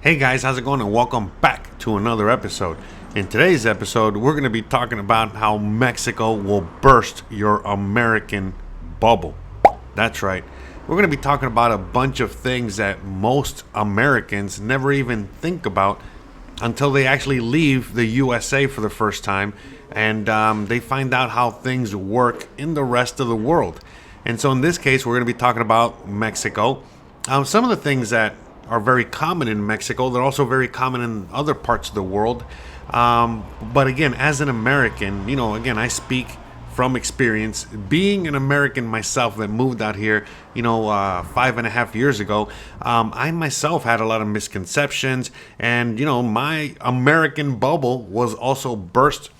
Hey guys, how's it going, and welcome back to another episode. In today's episode, we're going to be talking about how Mexico will burst your American bubble. That's right. We're going to be talking about a bunch of things that most Americans never even think about until they actually leave the USA for the first time, and they find out how things work in the rest of the world. And so in this case, we're going to be talking about Mexico. Some of the things that are very common in Mexico, they're also very common in other parts of the world. But again, as an American, again, I speak from experience. Being an American myself that moved out here, 5.5 years ago, I myself had a lot of misconceptions. And, my American bubble was also burst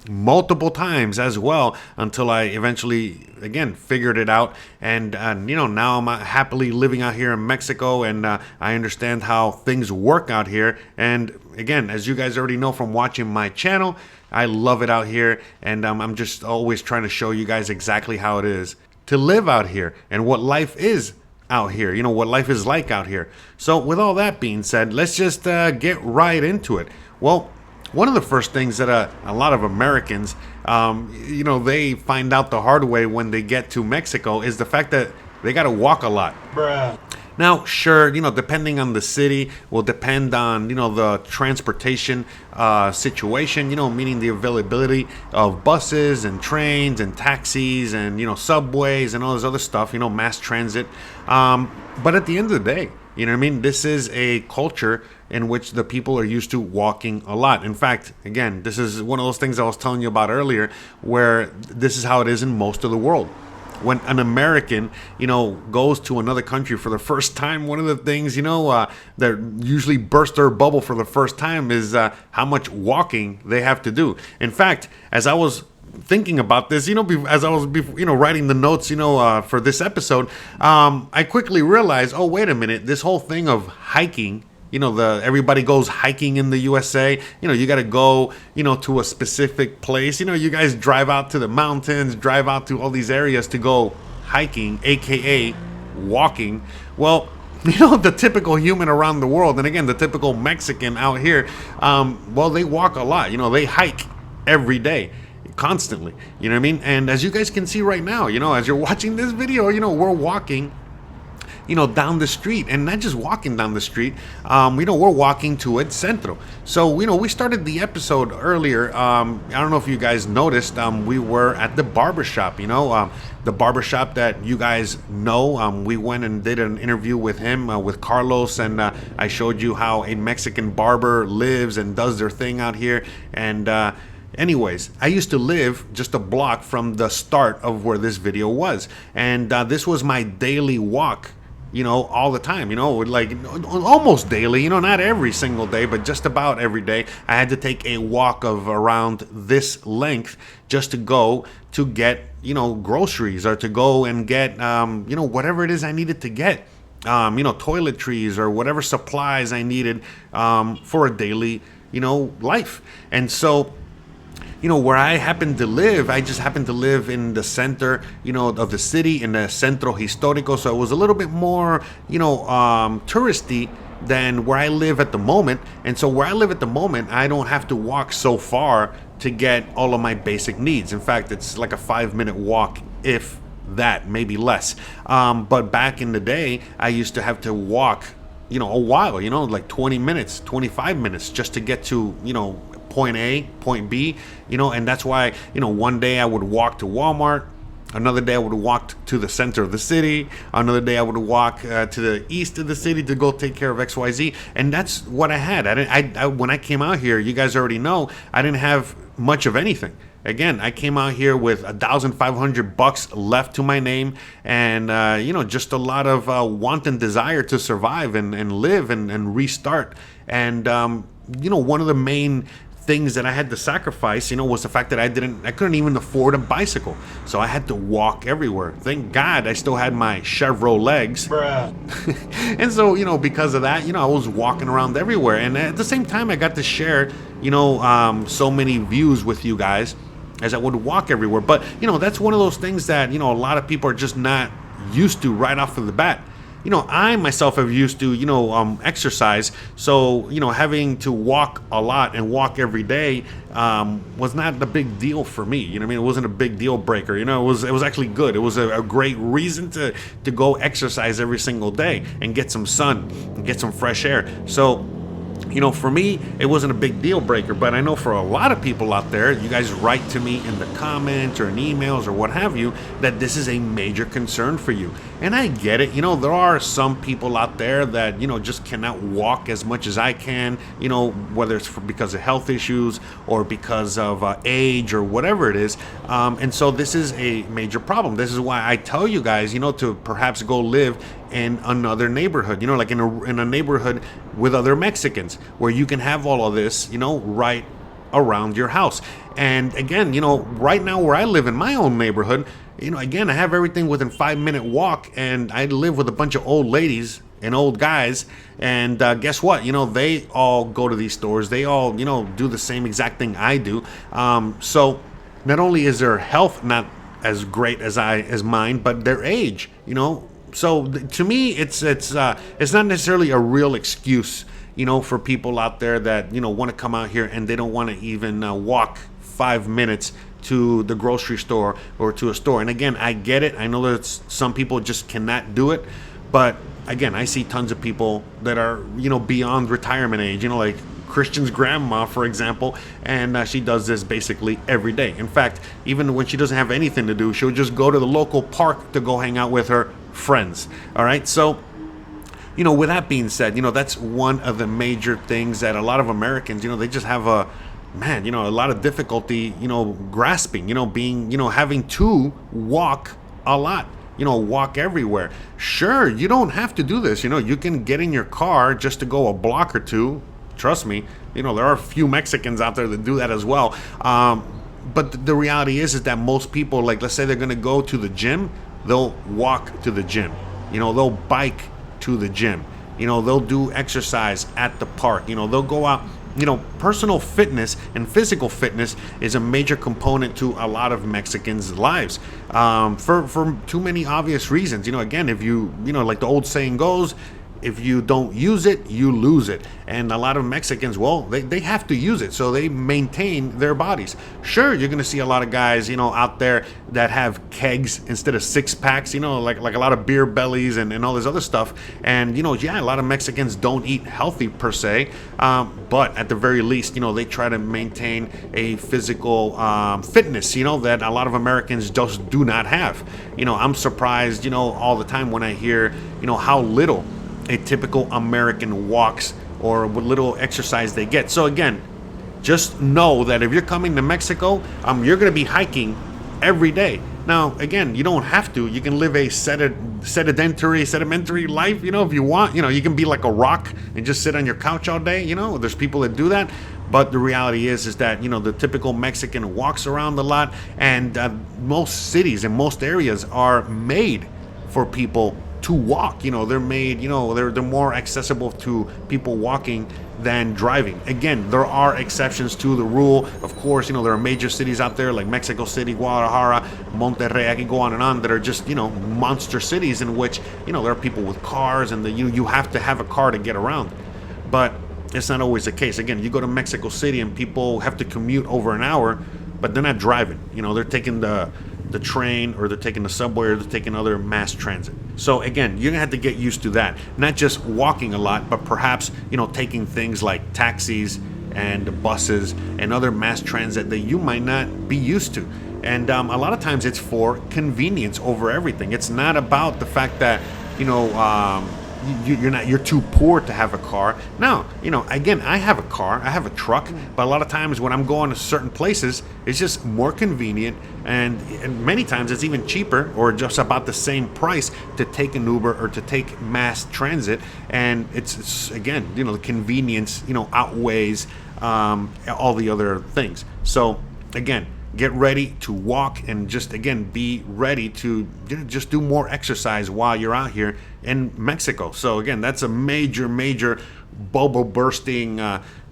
multiple times as well, until I eventually again figured it out, and now I'm happily living out here in Mexico, and I understand how things work out here. And again, as you guys already know from watching my channel, I love it out here, and I'm just always trying to show you guys exactly how it is to live out here and what life is out here, what life is like out here. So with all that being said, let's just get right into it. Well, one of the first things that a lot of Americans, they find out the hard way when they get to Mexico is the fact that they got to walk a lot. Bruh. Now, sure, depending on the city, will depend on, the transportation situation, meaning the availability of buses and trains and taxis and, subways and all this other stuff, mass transit. But at the end of the day, this is a culture in which the people are used to walking a lot. In fact, again, this is one of those things I was telling you about earlier, where this is how it is in most of the world. When an American, goes to another country for the first time, one of the things, that usually burst their bubble for the first time is how much walking they have to do. In fact, as I was thinking about this, as I was, writing the notes, for this episode, I quickly realized, oh, wait a minute, this whole thing of hiking, everybody goes hiking in the USA. You got to go, to a specific place. You guys drive out to the mountains, drive out to all these areas to go hiking, aka walking. Well, the typical human around the world, and again, the typical Mexican out here, they walk a lot. They hike every day, constantly. You know what I mean? And as you guys can see right now, as you're watching this video, we're walking down the street, and not just walking down the street. We're walking to El Centro. So, we started the episode earlier. I don't know if you guys noticed, we were at the barbershop, the barbershop that you guys know. We went and did an interview with him, with Carlos, and I showed you how a Mexican barber lives and does their thing out here. And, anyways, I used to live just a block from the start of where this video was. And this was my daily walk, all the time, like almost daily, not every single day, but just about every day. I had to take a walk of around this length just to go to get, groceries, or to go and get, whatever it is I needed to get, toiletries or whatever supplies I needed for a daily, life. And so, where I happen to live, I just happen to live in the center, of the city, in the Centro Histórico. So it was a little bit more, touristy than where I live at the moment. And so where I live at the moment, I don't have to walk so far to get all of my basic needs. In fact, it's like a 5-minute walk, if that, maybe less. But back in the day, I used to have to walk, a while, like 20 minutes, 25 minutes just to get to, point A, point B, and that's why, one day I would walk to Walmart, another day I would walk to the center of the city, another day I would walk to the east of the city to go take care of XYZ, and that's what I had. When I came out here, you guys already know, I didn't have much of anything. Again, I came out here with $1,500 left to my name, and just a lot of want and desire to survive and live and restart. And one of the main things that I had to sacrifice, was the fact that I couldn't even afford a bicycle. So I had to walk everywhere. Thank God I still had my Chevrolet legs. Bruh. And so, because of that, I was walking around everywhere. And at the same time, I got to share, so many views with you guys as I would walk everywhere. But, that's one of those things that, a lot of people are just not used to right off of the bat. I myself have used to, exercise. So, having to walk a lot and walk every day was not a big deal for me. You know what I mean? It wasn't a big deal breaker. It was actually good. It was a great reason to go exercise every single day and get some sun and get some fresh air. So, for me, it wasn't a big deal breaker, but I know for a lot of people out there, you guys write to me in the comments or in emails or what have you, that this is a major concern for you. And I get it. There are some people out there that, just cannot walk as much as I can, whether it's because of health issues or because of age or whatever it is. And so this is a major problem. This is why I tell you guys, to perhaps go live in another neighborhood, like in a neighborhood with other Mexicans, where you can have all of this, right around your house. And again, right now where I live in my own neighborhood, again, I have everything within 5-minute walk, and I live with a bunch of old ladies and old guys. And guess what? They all go to these stores. They all, do the same exact thing I do. So not only is their health not as great as mine, but their age, So to me, it's not necessarily a real excuse, for people out there that, want to come out here and they don't want to even walk 5 minutes to the grocery store or to a store. And again, I get it. I know that some people just cannot do it. But again, I see tons of people that are, beyond retirement age, like Christian's grandma, for example, and she does this basically every day. In fact, even when she doesn't have anything to do, she'll just go to the local park to go hang out with her friends. All right. So, with that being said, that's one of the major things that a lot of Americans, they just have a lot of difficulty, grasping, having to walk a lot, walk everywhere. Sure, you don't have to do this. You can get in your car just to go a block or two. Trust me, there are a few Mexicans out there that do that as well. But the reality is that most people, like, let's say they're going to go to the gym, they'll walk to the gym. They'll bike to the gym. They'll do exercise at the park. They'll go out. Personal fitness and physical fitness is a major component to a lot of Mexicans' lives, for too many obvious reasons. Again, if you, like the old saying goes, if you don't use it, you lose it. And a lot of Mexicans, well, they have to use it, so they maintain their bodies. Sure, you're going to see a lot of guys, out there that have kegs instead of 6-packs, like a lot of beer bellies and all this other stuff. And, a lot of Mexicans don't eat healthy per se, but at the very least, they try to maintain a physical fitness, that a lot of Americans just do not have. I'm surprised, all the time when I hear, how little a typical American walks or what little exercise they get. So again, just know that if you're coming to Mexico, you're going to be hiking every day. Now, again, you don't have to. You can live a sedimentary life, if you want. You can be like a rock and just sit on your couch all day. There's people that do that. But the reality is that, the typical Mexican walks around a lot. And most cities and most areas are made for people to walk. They're made, they're more accessible to people walking than driving. Again, there are exceptions to the rule. Of course, there are major cities out there like Mexico City, Guadalajara, Monterrey, I can go on and on, that are just, monster cities in which, there are people with cars and you have to have a car to get around. But it's not always the case. Again, you go to Mexico City and people have to commute over an hour, but they're not driving. They're taking the train, or they're taking the subway, or they're taking other mass transit. So again, you're gonna have to get used to that. Not just walking a lot, but perhaps, taking things like taxis and buses and other mass transit that you might not be used to. And a lot of times it's for convenience over everything. It's not about the fact that, you're too poor to have a car. No, again, I have a car, I have a truck, but a lot of times when I'm going to certain places, it's just more convenient, and many times it's even cheaper or just about the same price to take an Uber or to take mass transit. And it's again, the convenience, outweighs all the other things. So again, get ready to walk, and just again be ready to just do more exercise while you're out here in Mexico. So again, that's a major bubble bursting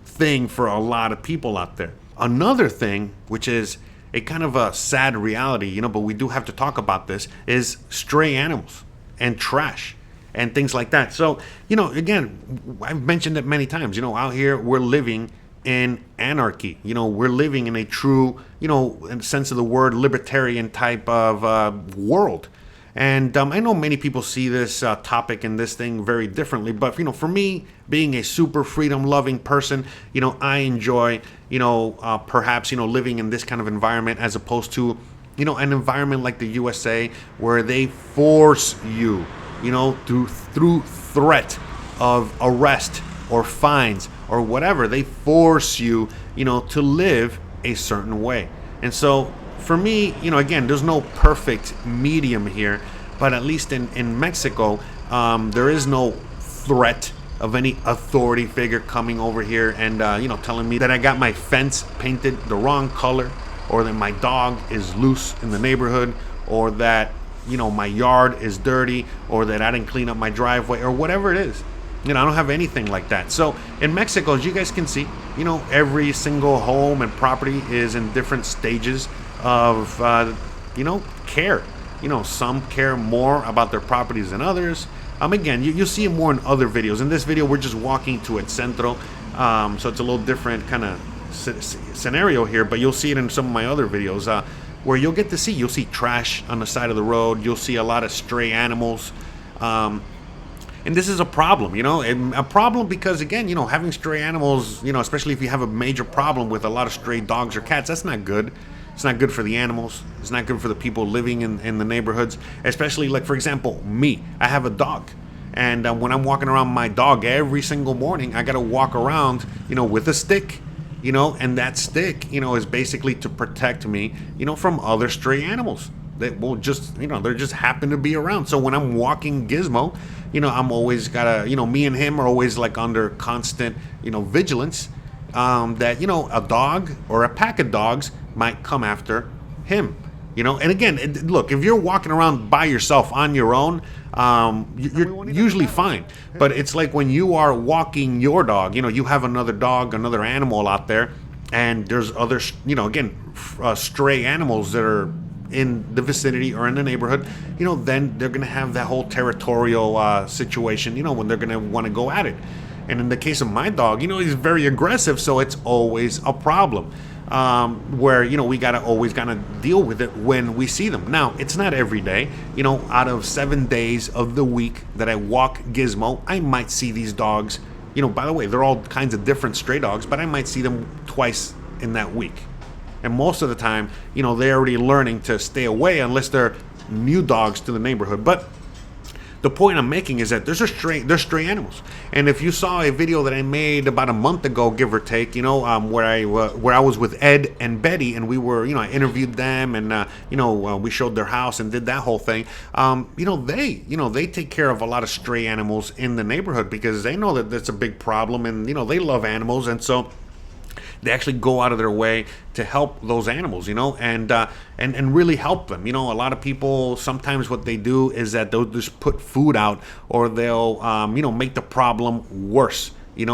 thing for a lot of people out there. Another thing, which is a kind of a sad reality, but we do have to talk about this, is stray animals and trash. and things like that. So, again, I've mentioned it many times. Out here we're living in anarchy. We're living in a true, in the sense of the word, libertarian type of world. And I know many people see this topic and this thing very differently, but for me, being a super freedom-loving person, I enjoy, perhaps living in this kind of environment as opposed to, an environment like the USA where they force you, through threat of arrest or fines or whatever, they force you, to live a certain way. And so for me, again, there's no perfect medium here, but at least in Mexico, there is no threat of any authority figure coming over here and, telling me that I got my fence painted the wrong color, or that my dog is loose in the neighborhood, or that, my yard is dirty, or that I didn't clean up my driveway, or whatever it is. I don't have anything like that. So in Mexico, as you guys can see, every single home and property is in different stages of, care. Some care more about their properties than others. Again, you'll see it more in other videos. In this video, we're just walking to El Centro, so it's a little different kind of scenario here, but you'll see it in some of my other videos, where you'll see trash on the side of the road. You'll see a lot of stray animals. And this is a problem, a problem because, again, having stray animals, especially if you have a major problem with a lot of stray dogs or cats, that's not good. It's not good for the animals. It's not good for the people living in the neighborhoods, especially, like, for example, me. I have a dog. And when I'm walking around my dog every single morning, I got to walk around, with a stick, and that stick, is basically to protect me, from other stray animals that will just, they just happen to be around. So when I'm walking Gizmo, I'm always gotta, me and him are always like under constant, vigilance, that, a dog or a pack of dogs might come after him, and again, look, if you're walking around by yourself on your own, you're usually fine. But it's like when you are walking your dog, you have another dog, another animal out there, and there's other, stray animals that are in the vicinity or in the neighborhood, then they're going to have that whole territorial situation, when they're going to want to go at it. And in the case of my dog, he's very aggressive, so it's always a problem. Where, we always gotta deal with it when we see them. Now, it's not every day. Out of 7 days of the week that I walk Gizmo, I might see these dogs. By the way, they're all kinds of different stray dogs, but I might see them twice in that week. And most of the time, they're already learning to stay away unless they're new dogs to the neighborhood. But the point I'm making is that there's stray animals. And if you saw a video that I made about a month ago, give or take, where I was with Ed and Betty, and we were, I interviewed them, and we showed their house and did that whole thing. They take care of a lot of stray animals in the neighborhood because they know that that's a big problem, and they love animals, and so they actually go out of their way to help those animals, and really help them. A lot of people, sometimes what they do is that they'll just put food out, or they'll, make the problem worse, in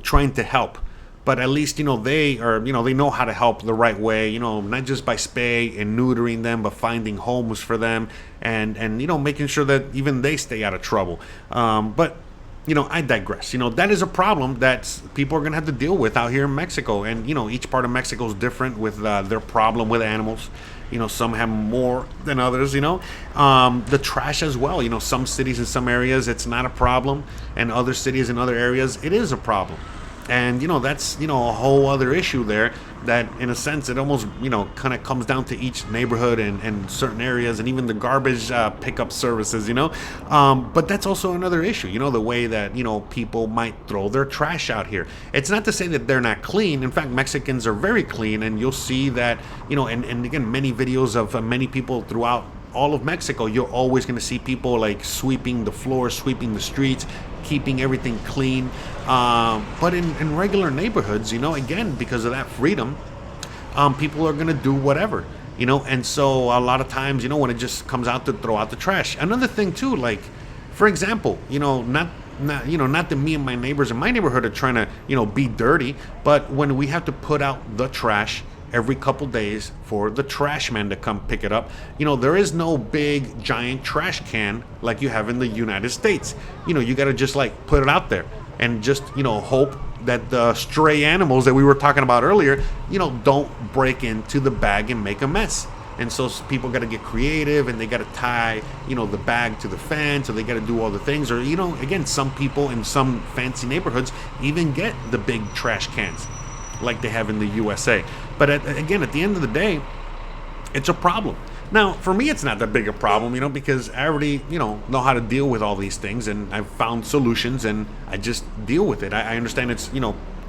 trying to help. But at least, they are, they know how to help the right way, not just by spay and neutering them, but finding homes for them and making sure that even they stay out of trouble. But I digress. That is a problem that people are going to have to deal with out here in Mexico. And, each part of Mexico is different with their problem with animals. Some have more than others, the trash as well. Some cities in some areas, it's not a problem. And other cities in other areas, it is a problem. And, that's, a whole other issue there that, in a sense, it almost, kind of comes down to each neighborhood and certain areas and even the garbage pickup services, But that's also another issue, the way that, people might throw their trash out here. It's not to say that they're not clean. In fact, Mexicans are very clean. And you'll see that, and again, many videos of many people throughout all of Mexico, you're always going to see people like sweeping the floors, sweeping the streets, keeping everything clean. But in regular neighborhoods, again, because of that freedom, people are going to do whatever, and so a lot of times, when it just comes out to throw out the trash. Another thing too, like, for example, not that me and my neighbors in my neighborhood are trying to, be dirty, but when we have to put out the trash, every couple days for the trash man to come pick it up. There is no big giant trash can like you have in the United States. You got to just like put it out there and just, hope that the stray animals that we were talking about earlier, don't break into the bag and make a mess. And so people got to get creative, and they got to tie, the bag to the fan, so they got to do all the things. Or, again, some people in some fancy neighborhoods even get the big trash cans like they have in the USA. But again, at the end of the day, it's a problem. Now, for me, it's not that big a problem, because I already, know how to deal with all these things, and I've found solutions, and I just deal with it. I understand it's,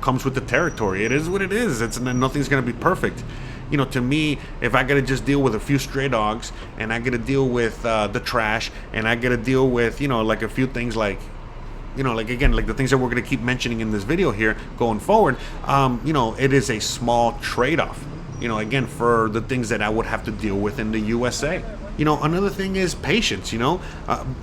comes with the territory. It is what it is. Nothing's going to be perfect. To me, if I got to just deal with a few stray dogs, and I got to deal with the trash, and I got to deal with, like a few things like the things that we're going to keep mentioning in this video here going forward, it is a small trade-off, again, for the things that I would have to deal with in the USA. Another thing is patience. A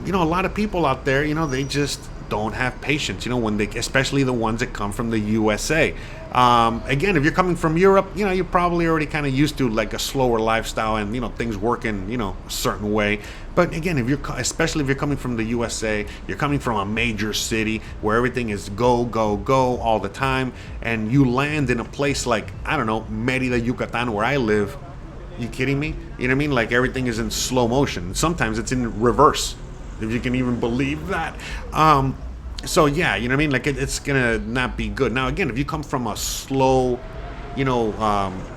lot of people out there, they just don't have patience, especially the ones that come from the USA. Again, if you're coming from Europe, you're probably already kind of used to like a slower lifestyle and, things working, a certain way. But again, especially if you're coming from the USA, you're coming from a major city where everything is go, go, go all the time, and you land in a place like, I don't know, Mérida, Yucatan, where I live. You kidding me? You know what I mean? Like everything is in slow motion. Sometimes it's in reverse, if you can even believe that. So yeah, you know what I mean? Like it's gonna not be good. Now again, if you come from a slow,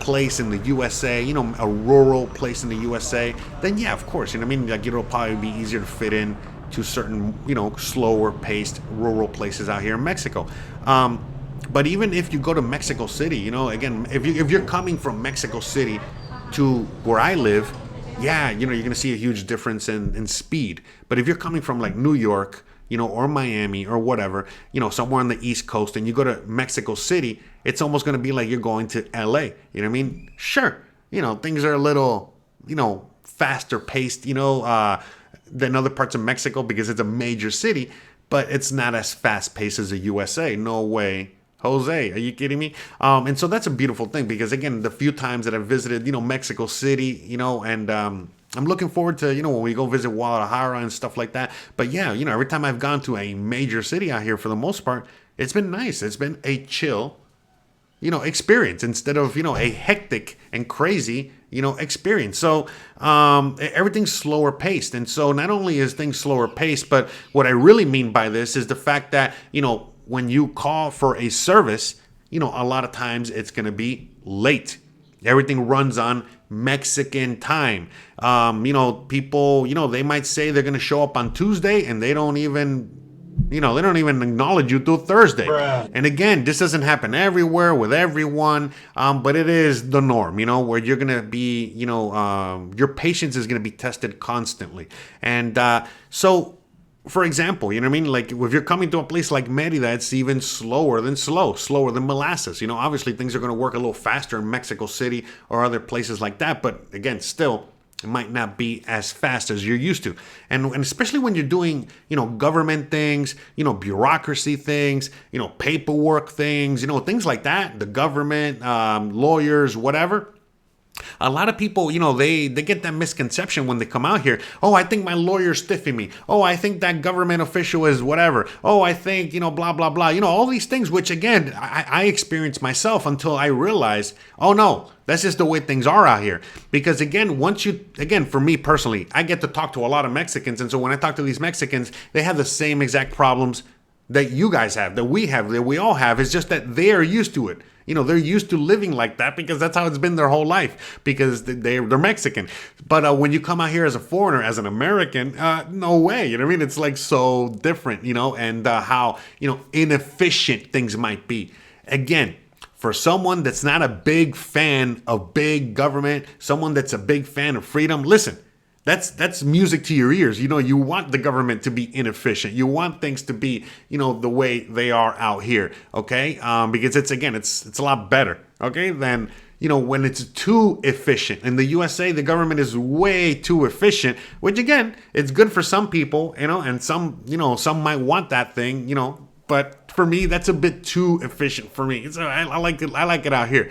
place in the USA, a rural place in the USA, then yeah, of course, you know what I mean? Like it'll probably be easier to fit in to certain, slower paced rural places out here in Mexico. But even if you go to Mexico City, again, if you're coming from Mexico City to where I live, yeah, you're going to see a huge difference in speed. But if you're coming from like New York, or Miami or whatever, somewhere on the East Coast, and you go to Mexico City, it's almost going to be like you're going to LA. You know what I mean? Sure, things are a little, faster paced, than other parts of Mexico because it's a major city, but it's not as fast paced as the USA. No way. Jose, are you kidding me? And so that's a beautiful thing because, again, the few times that I've visited, Mexico City, and I'm looking forward to, when we go visit Guadalajara and stuff like that. But yeah, every time I've gone to a major city out here, for the most part, it's been nice. It's been a chill, experience instead of, a hectic and crazy, experience. So everything's slower paced. And so not only is things slower paced, but what I really mean by this is the fact that, when you call for a service, a lot of times it's going to be late. Everything runs on Mexican time. People, they might say they're going to show up on Tuesday and they don't even acknowledge you till Thursday. Bruh. And again, this doesn't happen everywhere with everyone, but it is the norm, where you're going to be, your patience is going to be tested constantly. And so, for example, you know what I mean? Like if you're coming to a place like Mérida, it's even slower than molasses. Obviously things are going to work a little faster in Mexico City or other places like that. But again, still, it might not be as fast as you're used to. And especially when you're doing, government things, bureaucracy things, paperwork things, things like that, the government, lawyers, whatever. A lot of people, they get that misconception when they come out here. Oh, I think my lawyer's stiffing me. Oh, I think that government official is whatever. Oh, I think, blah, blah, blah. All these things, which again, I experienced myself until I realized, oh no, that's just the way things are out here. Because again, for me personally, I get to talk to a lot of Mexicans. And so when I talk to these Mexicans, they have the same exact problems that you guys have, that we all have. It's just that they are used to it. They're used to living like that because that's how it's been their whole life because they're Mexican. But when you come out here as a foreigner, as an American, no way. You know what I mean? It's like so different, and how, inefficient things might be. Again, for someone that's not a big fan of big government, someone that's a big fan of freedom, listen, that's music to your ears. You want the government to be inefficient. You want things to be, the way they are out here, okay? Because it's a lot better, okay, than, when it's too efficient. In the USA, the government is way too efficient, which again, it's good for some people, and some might want that thing, but for me, that's a bit too efficient for me. So I like it out here.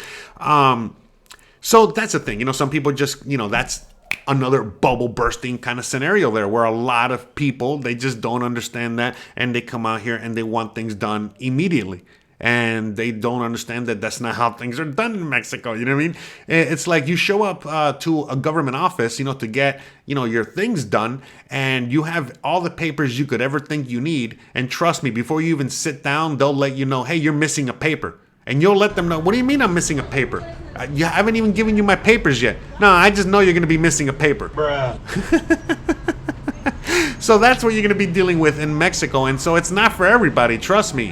So that's the thing. Some people just, that's another bubble bursting kind of scenario there, where a lot of people, they just don't understand that, and they come out here and they want things done immediately. And they don't understand that that's not how things are done in Mexico. You know what I mean? It's like you show up to a government office, to get, your things done, and you have all the papers you could ever think you need. And trust me, before you even sit down, they'll let you know, hey, you're missing a paper. And you'll let them know, what do you mean I'm missing a paper? I haven't even given you my papers yet. No, I just know you're going to be missing a paper. Bruh. So that's what you're going to be dealing with in Mexico. And so it's not for everybody, trust me.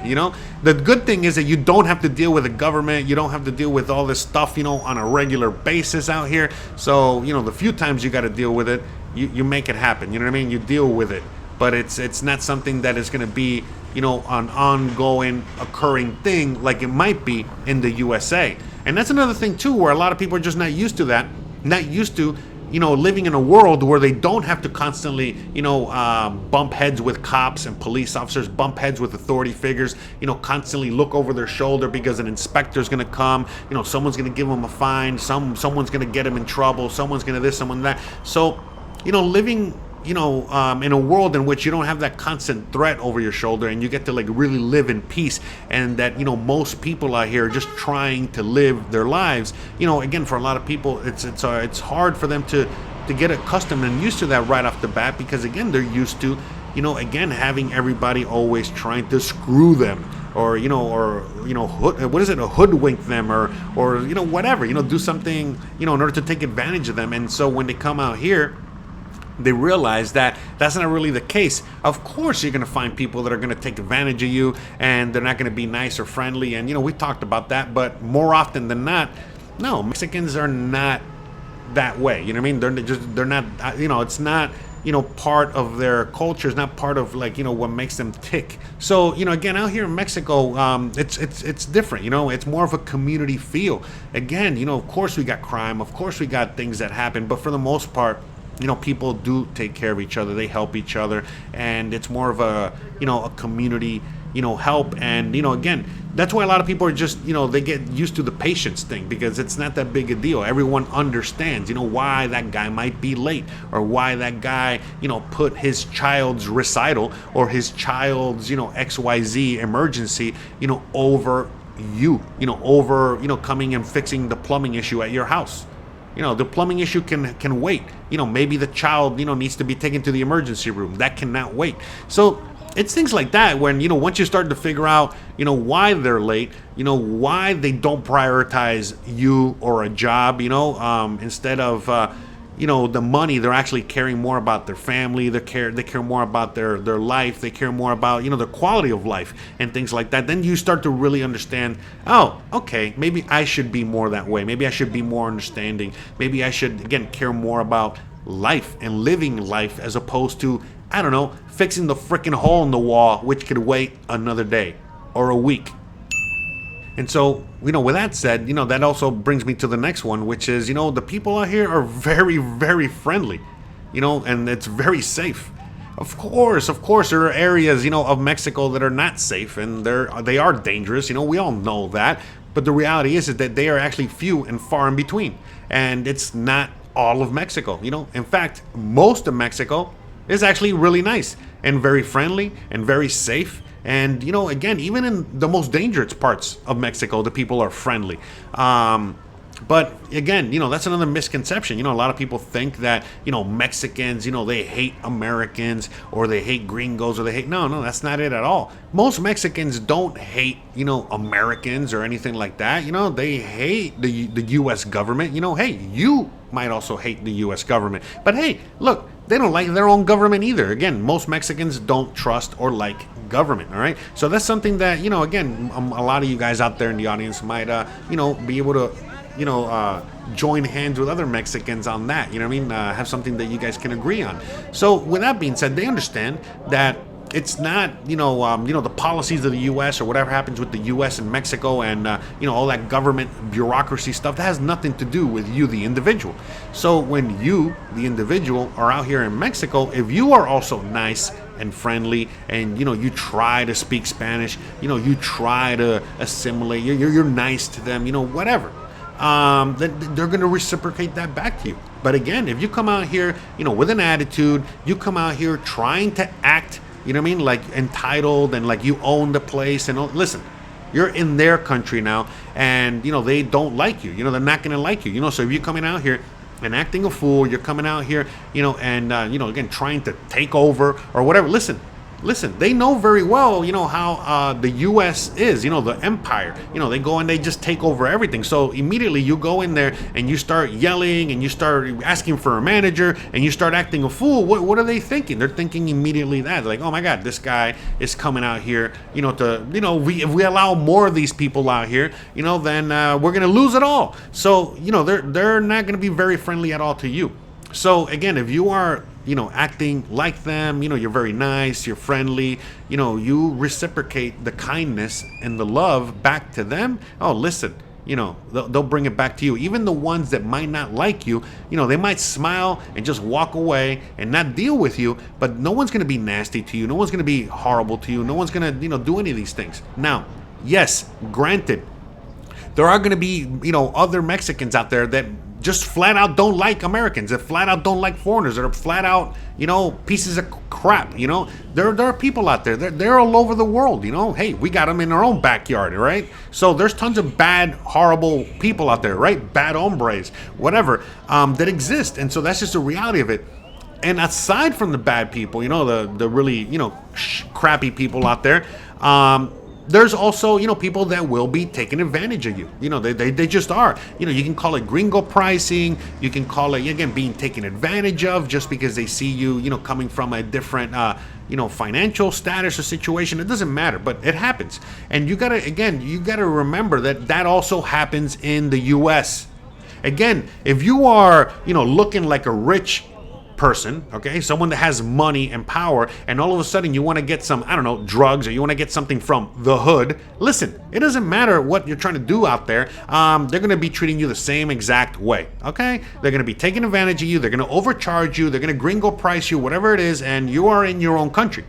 The good thing is that you don't have to deal with the government. You don't have to deal with all this stuff, on a regular basis out here. So, the few times you got to deal with it, you make it happen. You know what I mean? You deal with it. But it's not something that is going to be, an ongoing, occurring thing like it might be in the USA. And that's another thing, too, where a lot of people are just not used to that. Not used to, living in a world where they don't have to constantly, bump heads with cops and police officers, bump heads with authority figures, constantly look over their shoulder because an inspector's going to come, someone's going to give them a fine, someone's going to get them in trouble, someone's going to this, someone that. So, living in a world in which you don't have that constant threat over your shoulder, and you get to really live in peace, and that most people out here are just trying to live their lives. Again, for a lot of people, it's hard for them to get accustomed and used to that right off the bat, because again, they're used to again, having everybody always trying to screw them, or hoodwink them, or whatever, do something in order to take advantage of them. And so when they come out here, they realize that that's not really the case. Of course, you're going to find people that are going to take advantage of you, and they're not going to be nice or friendly. And, we talked about that, but more often than not, no, Mexicans are not that way. You know what I mean? They're not, it's not, part of their culture. It's not part of what makes them tick. So, again, out here in Mexico, it's different. It's more of a community feel. Again, of course we got crime. Of course we got things that happen, but for the most part, people do take care of each other. They help each other, and it's more of a, a community, help. And, again, that's why a lot of people are just, they get used to the patience thing, because it's not that big a deal. Everyone understands, why that guy might be late, or why that guy, put his child's recital or his child's, XYZ emergency, over you, over, coming and fixing the plumbing issue at your house. The plumbing issue can wait. Maybe the child, needs to be taken to the emergency room. That cannot wait. So it's things like that when, once you start to figure out, why they're late, why they don't prioritize you or a job, instead of, the money, they're actually caring more about their family. They care more about their life. They care more about, their quality of life and things like that. Then you start to really understand, oh, okay, maybe I should be more that way. Maybe I should be more understanding. Maybe I should, again, care more about life and living life, as opposed to, I don't know, fixing the freaking hole in the wall, which could wait another day or a week. And so, with that said, that also brings me to the next one, which is, the people out here are very, very friendly, and it's very safe. Of course, there are areas, of Mexico that are not safe, and they are dangerous. We all know that. But the reality is that they are actually few and far in between. And it's not all of Mexico, In fact, most of Mexico is actually really nice and very friendly and very safe. And, again, even in the most dangerous parts of Mexico, the people are friendly. But again, that's another misconception. A lot of people think that, Mexicans, they hate Americans, or they hate gringos, or they hate, no, that's not it at all. Most Mexicans don't hate, Americans or anything like that. They hate the U.S. government. Hey, you might also hate the U.S. government. But hey, look, they don't like their own government either. Again, most Mexicans don't trust or like government, all right? So that's something that, again, a lot of you guys out there in the audience might, be able to, join hands with other Mexicans on that, have something that you guys can agree on. So with that being said, they understand that it's not, the policies of the U.S. or whatever happens with the U.S. and Mexico and, all that government bureaucracy stuff, that has nothing to do with you, the individual. So when you, the individual, are out here in Mexico, if you are also nice and friendly, and you try to speak Spanish, you try to assimilate, you're nice to them, whatever, then they're going to reciprocate that back to you. But again, if you come out here, with an attitude, you come out here trying to act, like entitled and like you own the place. And listen, you're in their country now, and they don't like you. They're not going to like you. So if you're coming out here and acting a fool, you're coming out here, and again trying to take over or whatever. Listen, they know very well, how the U.S. is, the empire. They go and they just take over everything. So immediately you go in there and you start yelling and you start asking for a manager and you start acting a fool. What are they thinking? They're thinking immediately that, like, oh my God, this guy is coming out here, if we allow more of these people out here, then we're going to lose it all. So, they're not going to be very friendly at all to you. So again, if you are acting like them, you're very nice, you're friendly, you reciprocate the kindness and the love back to them. Oh, listen, they'll bring it back to you. Even the ones that might not like you, they might smile and just walk away and not deal with you, but no one's going to be nasty to you. No one's going to be horrible to you. No one's going to, do any of these things. Now, yes, granted, there are going to be, other Mexicans out there that just flat out don't like Americans, that flat out don't like foreigners, that are flat out, pieces of crap. There are people out there. They're all over the world. Hey, we got them in our own backyard, right? So there's tons of bad, horrible people out there, right? Bad hombres, whatever, that exist, and so that's just the reality of it. And aside from the bad people, the really, crappy people out there, there's also, people that will be taking advantage of you. They just are. You can call it gringo pricing. You can call it, again, being taken advantage of just because they see you, coming from a different, financial status or situation. It doesn't matter, but it happens. And you gotta remember that also happens in the U.S. Again, if you are, looking like a rich person, okay, someone that has money and power, and all of a sudden you want to get some, drugs, or you want to get something from the hood, listen, it doesn't matter what you're trying to do out there. They're going to be treating you the same exact way, okay? They're going to be taking advantage of you. They're going to overcharge you. They're going to gringo price you, whatever it is, and you are in your own country.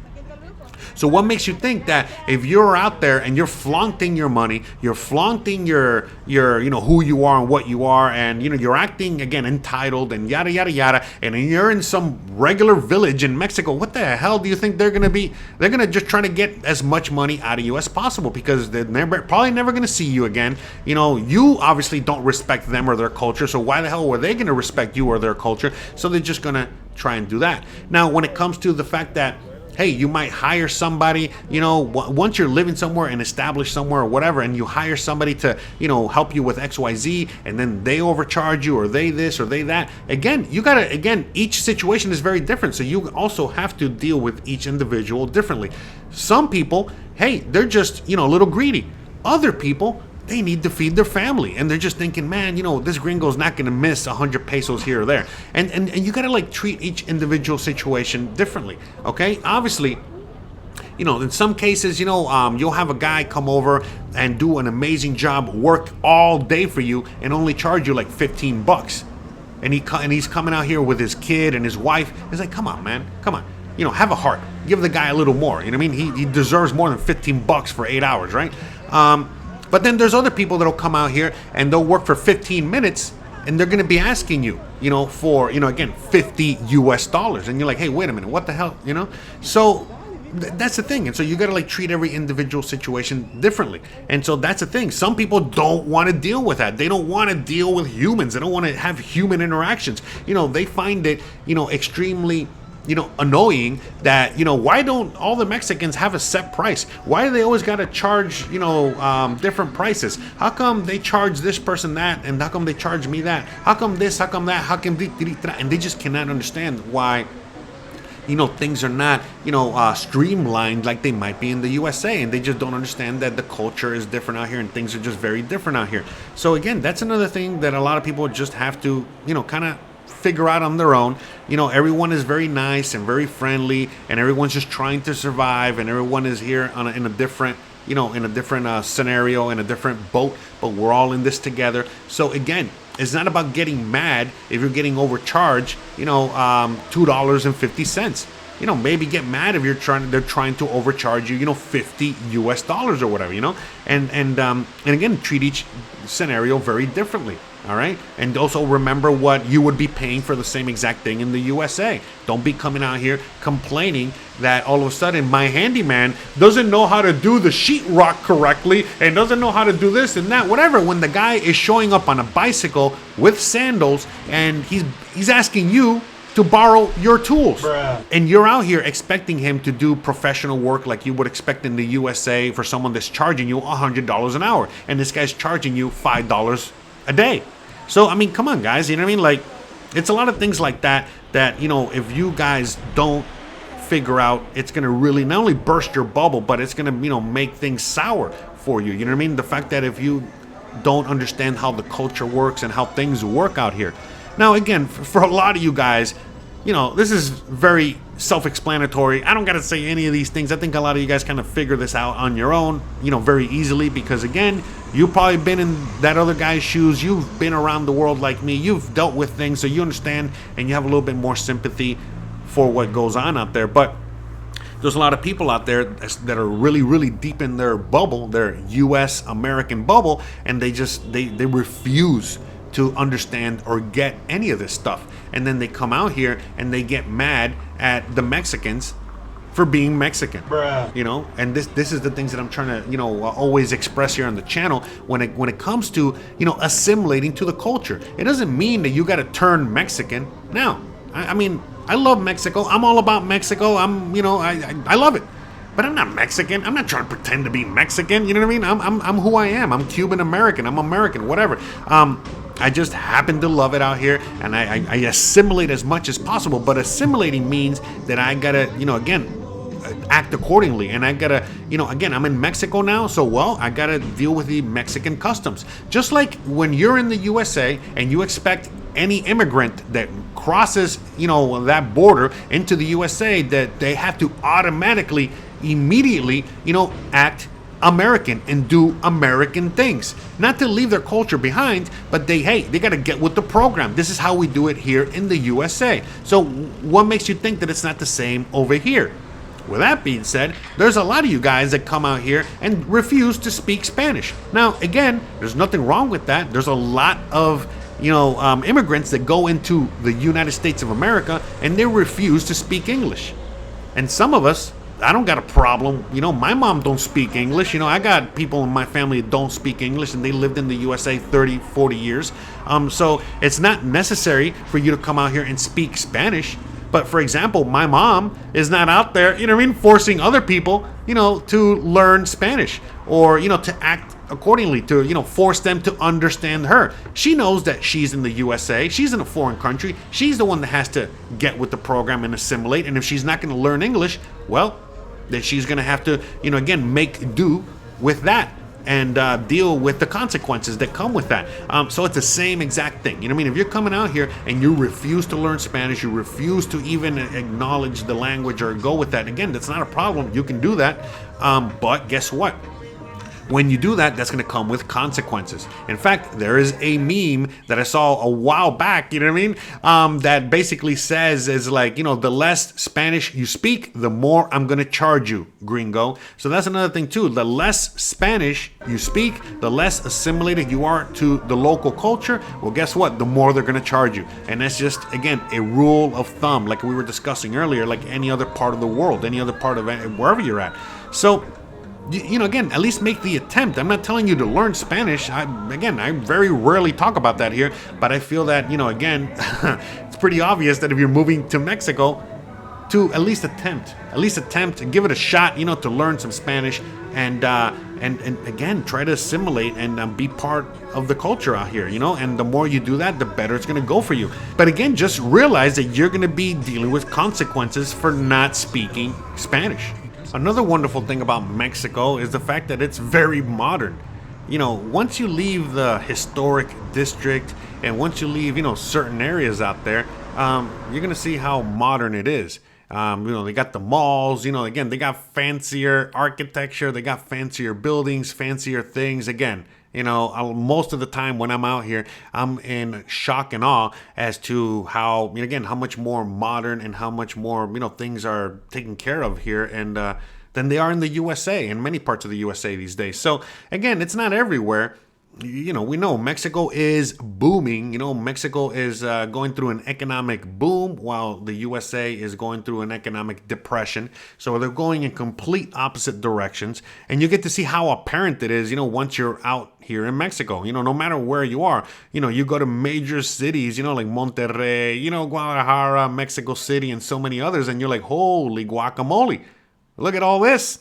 So what makes you think that if you're out there and you're flaunting your money, you're flaunting your who you are and what you are, and you're acting, again, entitled and yada yada yada, and you're in some regular village in Mexico, what the hell do you think they're gonna be? They're gonna just try to get as much money out of you as possible, because they're probably never gonna see you again. You obviously don't respect them or their culture, so why the hell were they gonna respect you or their culture? So they're just gonna try and do that. Now, when it comes to the fact that, hey, you might hire somebody, once you're living somewhere and established somewhere or whatever, and you hire somebody to, help you with XYZ, and then they overcharge you, or they this or they that. Again, each situation is very different. So you also have to deal with each individual differently. Some people, hey, they're just, a little greedy. Other people, they need to feed their family, and they're just thinking, man, this gringo's not going to miss 100 pesos here or there. And you got to treat each individual situation differently. Okay, obviously, in some cases, you'll have a guy come over and do an amazing job, work all day for you, and only charge you like $15. And he's coming out here with his kid and his wife. It's like, come on, man, come on. Have a heart. Give the guy a little more. He deserves more than $15 for 8 hours, right? But then there's other people that'll come out here and they'll work for 15 minutes, and they're going to be asking you, for, again, $50 US. And you're like, hey, wait a minute, what the hell, So that's the thing. And so you got to treat every individual situation differently. And so that's the thing. Some people don't want to deal with that. They don't want to deal with humans. They don't want to have human interactions. They find it, extremely annoying that, why don't all the Mexicans have a set price? Why do they always got to charge, different prices? How come they charge this person that, and how come they charge me that? How come this, how come that, how come and they just cannot understand why, things are not, streamlined like they might be in the USA, and they just don't understand that the culture is different out here, and things are just very different out here. So again, that's another thing that a lot of people just have to, kind of figure out on their own. Everyone is very nice and very friendly, and everyone's just trying to survive, and everyone is here in a different scenario, in a different boat, but we're all in this together. So again, it's not about getting mad if you're getting overcharged, $2.50. maybe get mad if they're trying to overcharge you, $50 US or whatever, and again, treat each scenario very differently. All right. And also remember what you would be paying for the same exact thing in the USA. Don't be coming out here complaining that all of a sudden my handyman doesn't know how to do the sheetrock correctly and doesn't know how to do this and that, whatever. When the guy is showing up on a bicycle with sandals and he's asking you to borrow your tools. Bruh. And you're out here expecting him to do professional work like you would expect in the USA for someone that's charging you $100 an hour. And this guy's charging you $5 a day. So, I mean, come on, guys. You know what I mean? Like, it's a lot of things like that, if you guys don't figure out, it's going to really not only burst your bubble, but it's going to, make things sour for you. You know what I mean? The fact that if you don't understand how the culture works and how things work out here. Now, again, for a lot of you guys, this is very self-explanatory. I don't got to say any of these things. I think a lot of you guys kind of figure this out on your own, very easily, because again, you've probably been in that other guy's shoes. You've been around the world like me. You've dealt with things, so you understand and you have a little bit more sympathy for what goes on out there. But there's a lot of people out there that are really, really deep in their bubble, their U.S. American bubble, and they refuse to understand or get any of this stuff. And then they come out here and they get mad at the Mexicans for being Mexican. Bruh. And this is the things that I'm trying to, always express here on the channel when it comes to, assimilating to the culture. It doesn't mean that you got to turn Mexican. Now, I mean, I love Mexico. I'm all about Mexico. I love it. But I'm not Mexican. I'm not trying to pretend to be Mexican. You know what I mean? I'm who I am. I'm Cuban American. I'm American, whatever. I just happen to love it out here, and I assimilate as much as possible. But assimilating means that I gotta, again, act accordingly, and I gotta, again, I'm in Mexico now, so I gotta deal with the Mexican customs. Just like when you're in the USA and you expect any immigrant that crosses, that border into the USA, that they have to automatically, immediately, act American and do American things. Not to leave their culture behind, but they got to get with the program. This is how we do it here in the USA. So what makes you think that it's not the same over here? With that being said, there's a lot of you guys that come out here and refuse to speak Spanish. Now, again, there's nothing wrong with that. There's a lot of immigrants that go into the United States of America and they refuse to speak English. And some of us, I don't got a problem. My mom don't speak English. I got people in my family that don't speak English, and they lived in the USA 30, 40 years. So it's not necessary for you to come out here and speak Spanish. But for example, my mom is not out there, forcing other people, to learn Spanish or, to act accordingly, to, force them to understand her. She knows that she's in the USA. She's in a foreign country. She's the one that has to get with the program and assimilate. And if she's not going to learn English, well, then she's going to have to, again, make do with that and deal with the consequences that come with that. So it's the same exact thing. If you're coming out here and you refuse to learn Spanish, you refuse to even acknowledge the language or go with that, again, that's not a problem. You can do that. But guess what? When you do that, that's going to come with consequences. In fact, there is a meme that I saw a while back, that basically says is like, the less Spanish you speak, the more I'm going to charge you, gringo. So that's another thing too. The less Spanish you speak, the less assimilated you are to the local culture. Well, guess what? The more they're going to charge you. And that's just, again, a rule of thumb, like we were discussing earlier, like any other part of the world, any other part of wherever you're at. So, again, at least make the attempt. I'm not telling you to learn Spanish. I very rarely talk about that here, but I feel that, again, it's pretty obvious that if you're moving to Mexico, to at least attempt, give it a shot, to learn some Spanish and again, try to assimilate and be part of the culture out here, and the more you do that, the better it's going to go for you. But again, just realize that you're going to be dealing with consequences for not speaking Spanish. Another wonderful thing about Mexico is the fact that it's very modern. Once you leave the historic district and once you leave, certain areas out there, you're going to see how modern it is. They got the malls. Again, they got fancier architecture. They got fancier buildings, fancier things. Again, most of the time when I'm out here, I'm in shock and awe as to how, again, how much more modern and how much more, things are taken care of here and than they are in the USA, in many parts of the USA these days. So again, it's not everywhere. We know Mexico is booming. Mexico is going through an economic boom while the USA is going through an economic depression. So they're going in complete opposite directions. And you get to see how apparent it is, once you're out here in Mexico. No matter where you are, you go to major cities, like Monterrey, Guadalajara, Mexico City, and so many others. And you're like, holy guacamole, look at all this.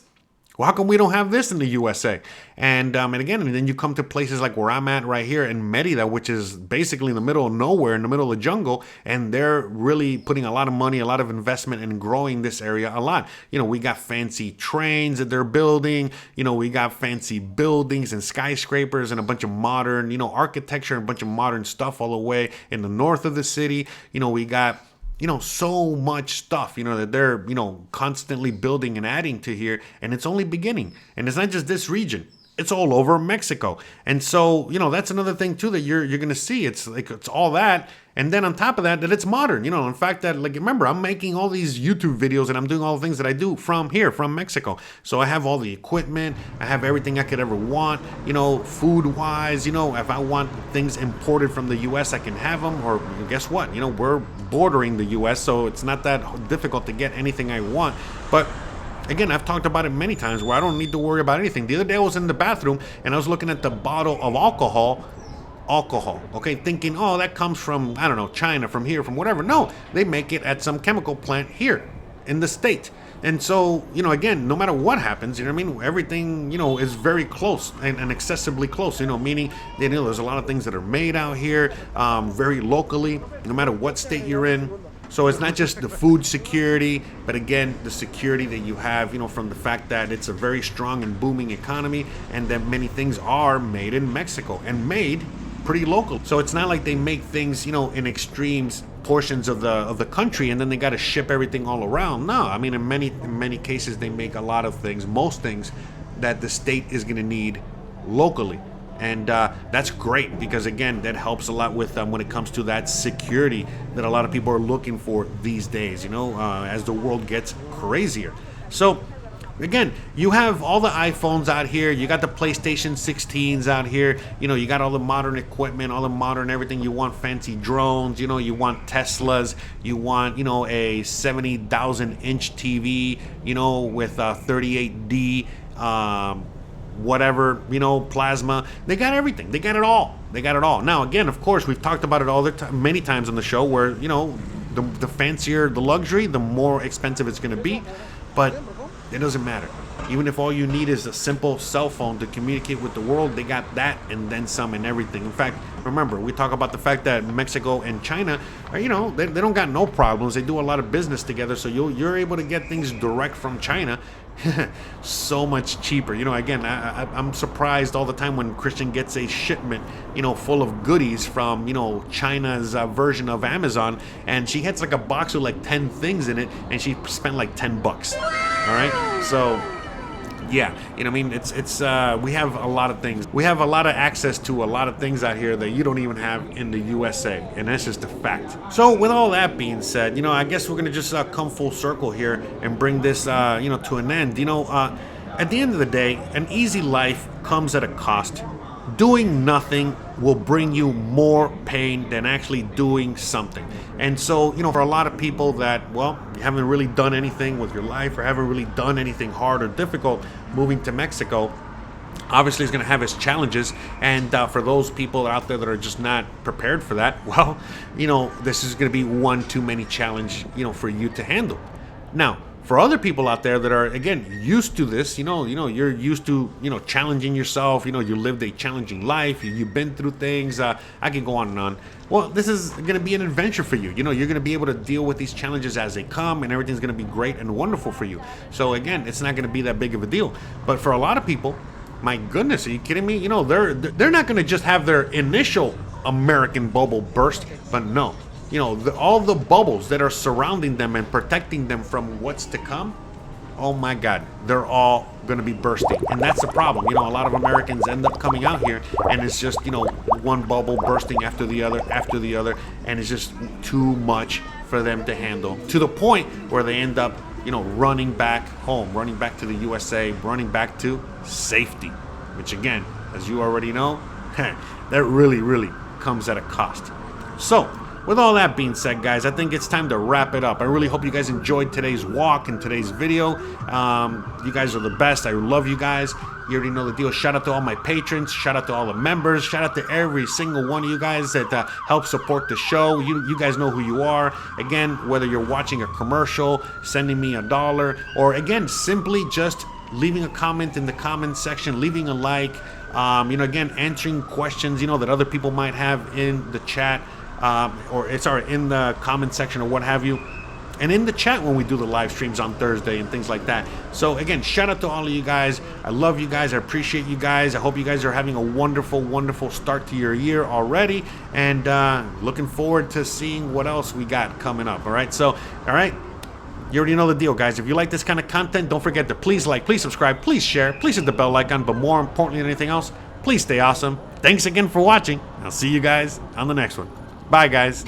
Well, how come we don't have this in the USA? And then you come to places like where I'm at right here in Merida, which is basically in the middle of nowhere, in the middle of the jungle, and they're really putting a lot of money, a lot of investment in growing this area a lot. We got fancy trains that they're building. We got fancy buildings and skyscrapers and a bunch of modern, architecture and a bunch of modern stuff all the way in the north of the city. We got so much stuff, that they're, constantly building and adding to here. And it's only beginning. And it's not just this region. It's all over Mexico. And so, that's another thing, too, that you're going to see. It's like it's all that. And then on top of that it's modern. In fact, that, remember, I'm making all these YouTube videos and I'm doing all the things that I do from here, from Mexico. So I have all the equipment. I have everything I could ever want, food-wise. If I want things imported from the U.S., I can have them. Or guess what? We're bordering the U.S., so it's not that difficult to get anything I want. But again, I've talked about it many times where I don't need to worry about anything. The other day I was in the bathroom and I was looking at the bottle of alcohol, okay, thinking, oh, that comes from, I don't know, China, from here, from whatever. No, they make it at some chemical plant here in the state. And so, again, no matter what happens, everything, is very close and accessibly close, meaning, there's a lot of things that are made out here very locally, no matter what state you're in. So it's not just the food security, but again, the security that you have, from the fact that it's a very strong and booming economy and that many things are made in Mexico and made pretty local. So it's not like they make things, in extremes portions of the country and then they got to ship everything all around. No, in many cases they make a lot of things, most things that the state is going to need locally. And that's great because, again, that helps a lot with when it comes to that security that a lot of people are looking for these days, as the world gets crazier. So, again, you have all the iPhones out here. You got the PlayStation 16s out here. You got all the modern equipment, all the modern everything. You want fancy drones. You want Teslas. You want, a 70,000-inch TV, with 38D. Whatever, plasma. They got everything. They got it all. Now, again, of course, we've talked about it all the time, many times on the show where, the fancier the luxury, the more expensive it's going to be. But it doesn't matter. Even if all you need is a simple cell phone to communicate with the world, they got that and then some and everything. In fact, remember, we talk about the fact that Mexico and China are, they don't got no problems. They do a lot of business together. So you're able to get things direct from China so much cheaper. Again, I'm surprised all the time when Christian gets a shipment, full of goodies from, China's version of Amazon, and she gets like a box with like 10 things in it, and she spent like $10. All right, so yeah, it's we have a lot of things. We have a lot of access to a lot of things out here that you don't even have in the USA, and that's just a fact. So with all that being said, I guess we're gonna just come full circle here and bring this, to an end. At the end of the day, an easy life comes at a cost. Doing nothing will bring you more pain than actually doing something. And so, for a lot of people that, well, you haven't really done anything with your life or haven't really done anything hard or difficult, moving to Mexico obviously is going to have its challenges. And for those people out there that are just not prepared for that, well, this is going to be one too many challenge, for you to handle. Now, for other people out there that are, again, used to this, you're used to, challenging yourself, you lived a challenging life, you've been through things, I can go on and on. Well, this is going to be an adventure for you. You're going to be able to deal with these challenges as they come, and everything's going to be great and wonderful for you. So again, it's not going to be that big of a deal. But for a lot of people, my goodness, are you kidding me? They're not going to just have their initial American bubble burst, but no. you know, all the bubbles that are surrounding them and protecting them from what's to come, oh my God, they're all going to be bursting. And that's the problem. You know, a lot of Americans end up coming out here and it's just, you know, one bubble bursting after the other, and it's just too much for them to handle, to the point where they end up, you know, running back home, running back to the USA, running back to safety, which again, as you already know, that really comes at a cost. So, with all that being said, guys, I think it's time to wrap it up. I really hope you guys enjoyed today's walk and today's video. You guys are the best. I love you guys. You already know the deal. Shout out to all my patrons. Shout out to all the members. Shout out to every single one of you guys that help support the show. You guys know who you are. Again, whether you're watching a commercial, sending me $1, or again, simply just leaving a comment in the comment section, leaving a like, you know, again, answering questions, you know, that other people might have in the chat. Or it's in the comment section or what have you, and in the chat when we do the live streams on Thursday and things like that. So again, shout out to all of you guys. I love you guys. I appreciate you guys. I hope you guys are having a wonderful start to your year already, and looking forward to seeing what else we got coming up. All right, so all right, you already know the deal, guys. If you like this kind of content, don't forget to please like, please subscribe, please share, please hit the bell icon, but more importantly than anything else, please stay awesome. Thanks again for watching. I'll see you guys on the next one. Bye, guys.